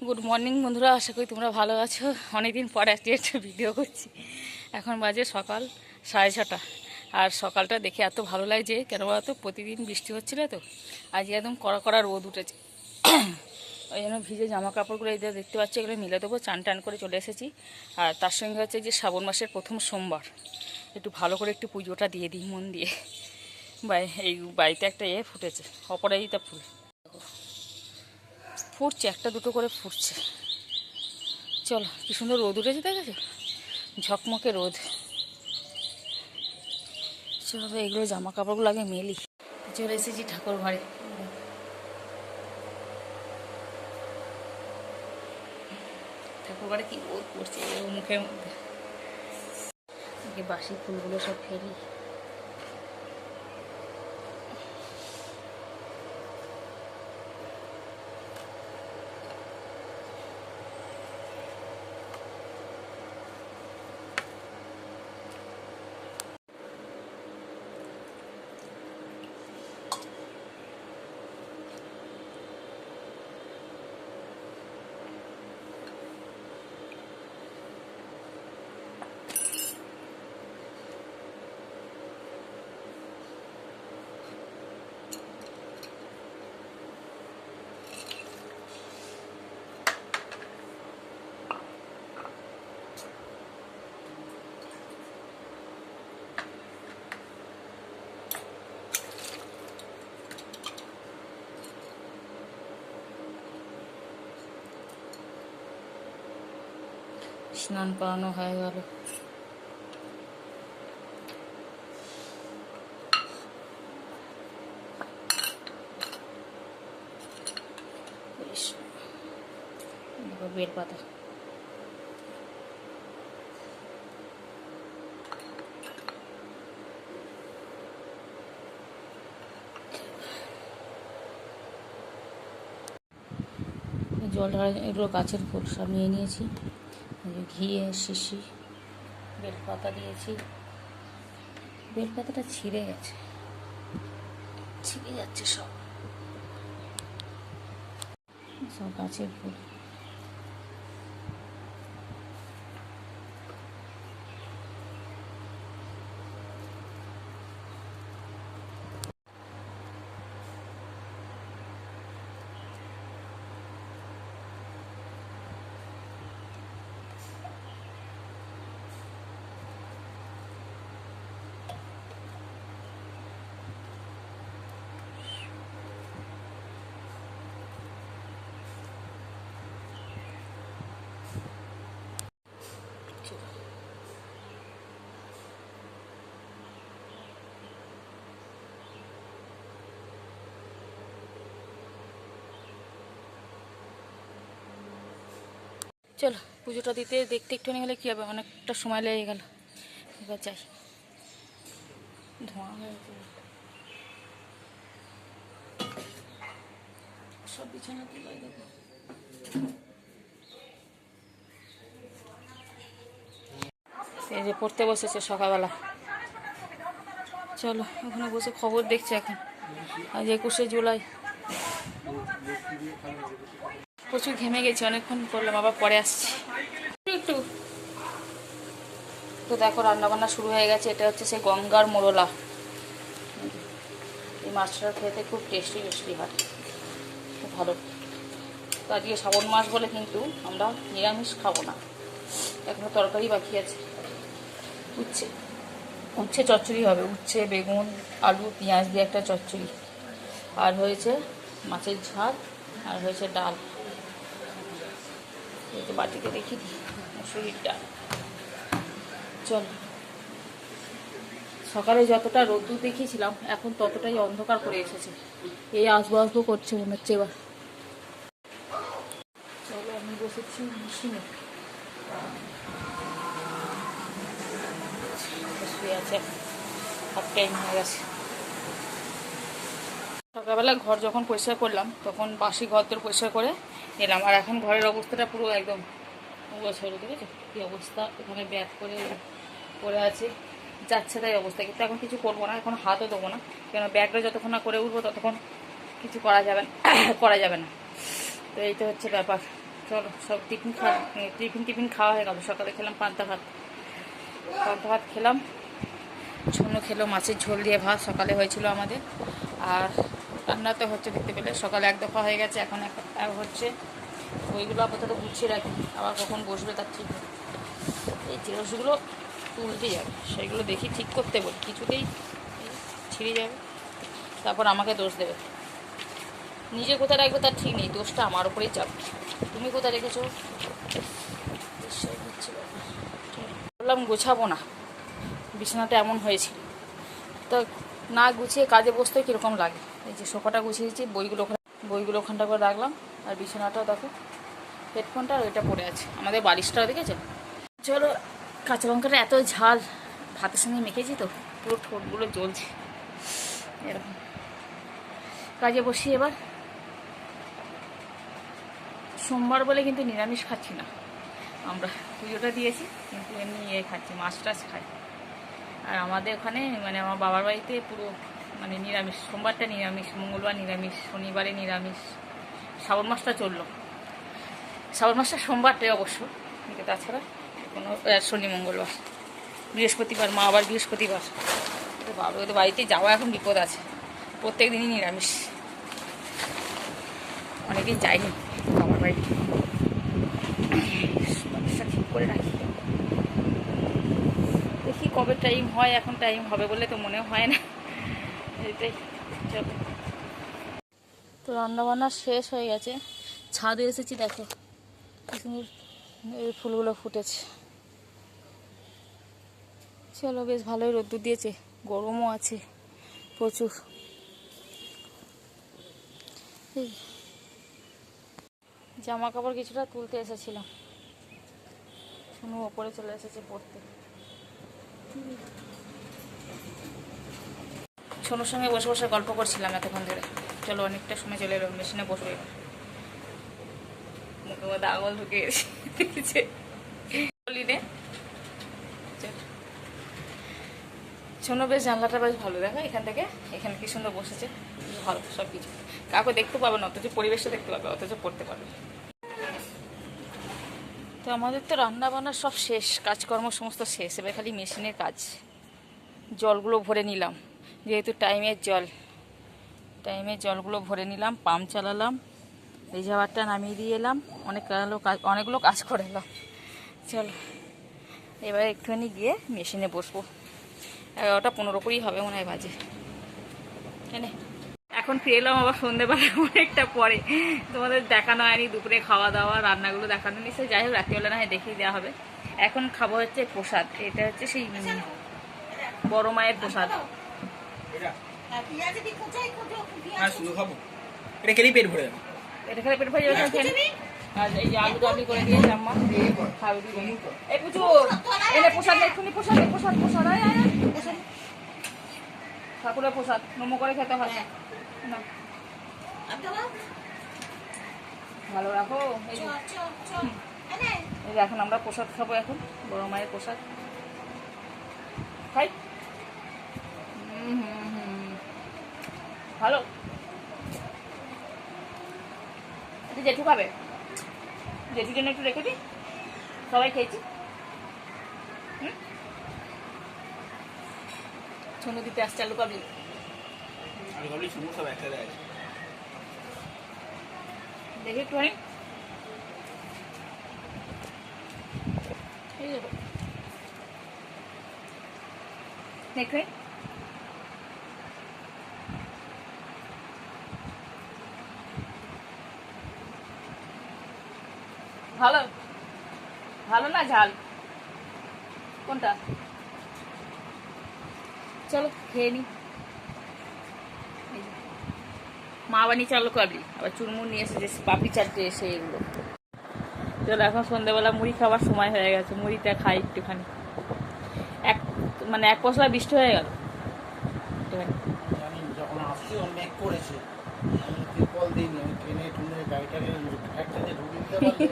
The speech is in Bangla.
গুড মর্নিং বন্ধুরা, আশা করি তোমরা ভালো আছো। অনেকদিন পরে আজকে একটা ভিডিও করছি। এখন বাজে সকাল 6:30, আর সকালটা দেখে এত ভালো লাগছে। কেন বলতো, প্রতিদিন বৃষ্টি হচ্ছিল তো, আজকে একদম কড়া কড়া রোদ উঠেছে। ওই জন্য ভিজে জামা কাপড়গুলো এই দেখতে পাচ্ছি, এগুলো মিলে দেবো। চান টান করে চলে এসেছি। আর তার সঙ্গে হচ্ছে যে শ্রাবণ মাসের প্রথম সোমবার, একটু ভালো করে একটু পুজোটা দিয়ে দিই মন দিয়ে। এই বাড়িতে একটা ফুটেছে, অপরাজিতা ফুল ফুটছে, একটা দুটো করে ফুটছে। চলো, কি সুন্দর রোদ উঠেছে, দেখেছো? ঝকমকে রোদ। চলো এইগুলো জামা কাপড়গুলো আগে মেলি। চলে এসেছি ঠাকুর ঘরে। ঠাকুর ঘরে কি রোদ পড়ছে মুখের মধ্যে। আগে বাসি ফুলগুলো সব ফেলি। স্নান করানো হয়ে গেল। বেল পাতা জল ঢালা, এগুলো গাছের ফুল সব নিয়ে নিয়েছি। ঘিয়ে শিশি, বেলপাতা দিয়েছি। বেলপাতাটা ছিঁড়ে গেছে, ছিঁড়ে যাচ্ছে সব। সব গাছের ফুল। চলো, পুজোটা দিতে দেখতে একটুখানি হলে কী হবে, অনেকটা সময় লেগে গেল। এবার যাই। ধোঁয়া হয়েছে সব বিছানা তুলে দেবো। এই যে পড়তে বসেছে সকালবেলা। চলো, ওখানে বসে খবর দেখছি এখন। আজ 21শে জুলাই। প্রচুর ঘেমে গেছি, অনেকক্ষণ করলাম, আবার পরে আসছি একটু। তো দেখো, রান্নাবান্না শুরু হয়ে গেছে। এটা হচ্ছে সেই গঙ্গার মোরলা। এই মাছটা খেতে খুব টেস্টি টেস্টি হয়, খুব ভালো। তো আজকে শ্রাবণ মাস বলে কিন্তু আমরা নিরামিষ খাবো না। এখনো তরকারি বাকি আছে। উচ্ছে উচ্ছে চচ্চড়ি হবে। উচ্ছে, বেগুন, আলু, পেঁয়াজ দিয়ে একটা চচ্চড়ি। আর হয়েছে মাছের ঝাল, আর হয়েছে ডাল। এই তো বাটিতে রেখে দিই মুসুরির ডাল। চল, সকালে যতটা রোদ্দুর দেখিয়েছিলাম, এখন ততটাই অন্ধকার করে এসেছে। এই আসবো আসবো করছে মনে হচ্ছে এবার। চলো, আমি বসেছি মেশিনে। শুয়ে আছে, হাফ টাইম হয়ে গেছে। সকালবেলা ঘর যখন পরিষ্কার করলাম, তখন বাসি ঘর তোর পরিষ্কার করে এলাম। আর এখন ঘরের অবস্থাটা পুরো একদম গোছালো। দেখেছো কী অবস্থা? এখানে ব্যাগ করে পড়ে আছে, যাচ্ছে তাই অবস্থা। কিন্তু এখন কিছু করবো না, এখন হাতও দেবো না। কেন, ব্যাগটা যতক্ষণ না করে উঠবো ততক্ষণ কিছু করা যাবে না। তো এই তো হচ্ছে ব্যাপার। চলো সব টিফিন খাওয়া হয়ে গেল। সকালে খেলাম পান্তা ভাত খেলাম। ছোনো খেলো মাছের ঝোল দিয়ে ভাত, সকালে হয়েছিল আমাদের। আর রান্না তো হচ্ছে দেখতে পেলে, সকালে এক দফা হয়ে গেছে, এখন এক হচ্ছে। ওইগুলো আপাতত গুছিয়ে রাখি, আবার কখন বসবে তার ঠিক নেই। এই জিনিসগুলো উল্টে যাবে, সেইগুলো দেখি ঠিক করতে বলি, কিছুতেই ছিঁড়ে যাবে, তারপর আমাকে দোষ দেবে। নিজে কোথায় রাখবে তার ঠিক নেই, দোষটা আমার ওপরেই চাপ। তুমি কোথায় রেখেছো? বললাম গোছাবো না, বিছানাটা এমন হয়েছিল, তো না গুছিয়ে কাজে বসতে কীরকম লাগে। এই যে সোফাটা গুছিয়েছি, বইগুলো ওখানটা করে রাখলাম, আর বিছানাটাও দেখো, হেডফোনটা আর ওইটা পড়ে আছে। আমাদের বালিশটাও দেখেছে। চলো, কাঁচা লঙ্কাটা এত ঝাল, ভাতের সঙ্গে মেখেছি তো পুরো ঠোঁটগুলো জ্বলছে এরকম। কাজে বসি এবার। সোমবার বলে কিন্তু নিরামিষ খাচ্ছি না আমরা, পুজোটা দিয়েছি কিন্তু এমনি খাচ্ছি, মাছ টাছ খাই। আর আমাদের ওখানে মানে আমার বাবার বাড়িতে পুরো মানে নিরামিষ, সোমবারটা নিরামিষ, মঙ্গলবার নিরামিষ, শনিবারে নিরামিষ। শ্রাবণ মাসটা চললো, শ্রাবণ মাসটা সোমবারটাই অবশ্য, কিন্তু তাছাড়া কোনো শনি মঙ্গলবার, বৃহস্পতিবার মা আবার বৃহস্পতিবার। তো বাবা ওদের বাড়িতে যাওয়া এখন বিপদ আছে, প্রত্যেক দিনই নিরামিষ। অনেকদিন যাইনি বাবার বাড়িতে, ঠিক করে রাখি, দেখি কবে টাইম হয়। এখন টাইম হবে বলে তো মনে হয় না, এটাই। চলো, তো রান্নাবান্না শেষ হয়ে গেছে, ছাদে এসেছি, দেখো এই ফুলগুলো ফুটেছে। চলো, বেশ ভালোই রোদ্দুর দিয়েছে, গরমও আছে প্রচুর। জামা কাপড় কিছুটা তুলতে এসেছিলাম, শুনু ওপরে চলে এসেছে পড়তে। সোনুর সঙ্গে বসে বসে গল্প করছিলাম এতক্ষণ ধরে। চলো, অনেকটা সময় চলে এলো, মেশিনে বসবে। মুখে মধ্যে আঙুল ঢুকে গেছে, বলি রে। শোনো, বেশ জানলাটা বেশ ভালো, দেখো এখান থেকে, এখানে কি সুন্দর বসেছে, ভালো সব কিছু। কাউকে দেখতে পাবে না, অথচ পরিবেশটা দেখতে পাবে, অথচ পড়তে পারবে। তো আমাদের তো রান্না বান্না সব শেষ, কাজকর্ম সমস্ত শেষ, এবার খালি মেশিনের কাজ। জলগুলো ভরে নিলাম, যেহেতু টাইমের জলগুলো ভরে নিলাম, পাম্প চালালাম, রিজার্ভারটা নামিয়ে দিয়ে এলাম, অনেকগুলো কাজ করে এলাম। চলো, এবার একটুখানি গিয়ে মেশিনে বসবো। 11টা 15 করেই হবে মনে হয় বাজে। এখন ফিরে এলাম আবার সন্ধ্যেবেলা, অনেকটা পরে। তোমাদের দেখানো হয়নি দুপুরে খাওয়া দাওয়া, রান্নাগুলো দেখানো নিশ্চয়ই, যাই হোক রাত্রিবেলা না হয় দেখিয়ে দেওয়া হবে। এখন খাবো হচ্ছে প্রসাদ, এটা হচ্ছে সেই বড় মায়ের প্রসাদ। এটা খেলেই পেট ভরে যাবে, এটা খেলে পেট ভরে যাবে। আর এই যে আলু দাবি করে দিয়েছে আম্মা, খাবে। এই পুজো এনে প্রসাদ, এক্ষুনি প্রসাদ, প্রসাদ প্রসাদ প্রসাদ, ঠাকুরের প্রসাদ নমো করে খেতে হয় না। ভালো রাখো। এই যে এখন আমরা প্রসাদ খাবো, এখন বড় মায়ের প্রসাদ খাই। ভালো, জেঠু খাবে, জেঠুর জন্য একটু রেখে দিই, সবাই খেয়েছি। ছুনু দিতে আসছে আলু কাবলি, দেখি একটুখানি। দেখে ভালো, ভালো না ঝাল কোনটা? চলো খেয়ে নি। মা বানিয়েছে আলু কাবলি, আবার চুরমুর নিয়ে এসেছে, পাপড়ি চাটতে এসে এগুলো। চলো, এখন সন্ধ্যাবেলা মুড়ি খাবার সময় হয়ে গেছে, মুড়িটা খাই একটুখানি। এক পশলা বৃষ্টি হয়ে গেল। যখন আসছি অনেক করেছে, আমি ত্রিপল দিইনি, আমি ট্রেনে গাড়িটাকে ঢুকে দিতে পারলে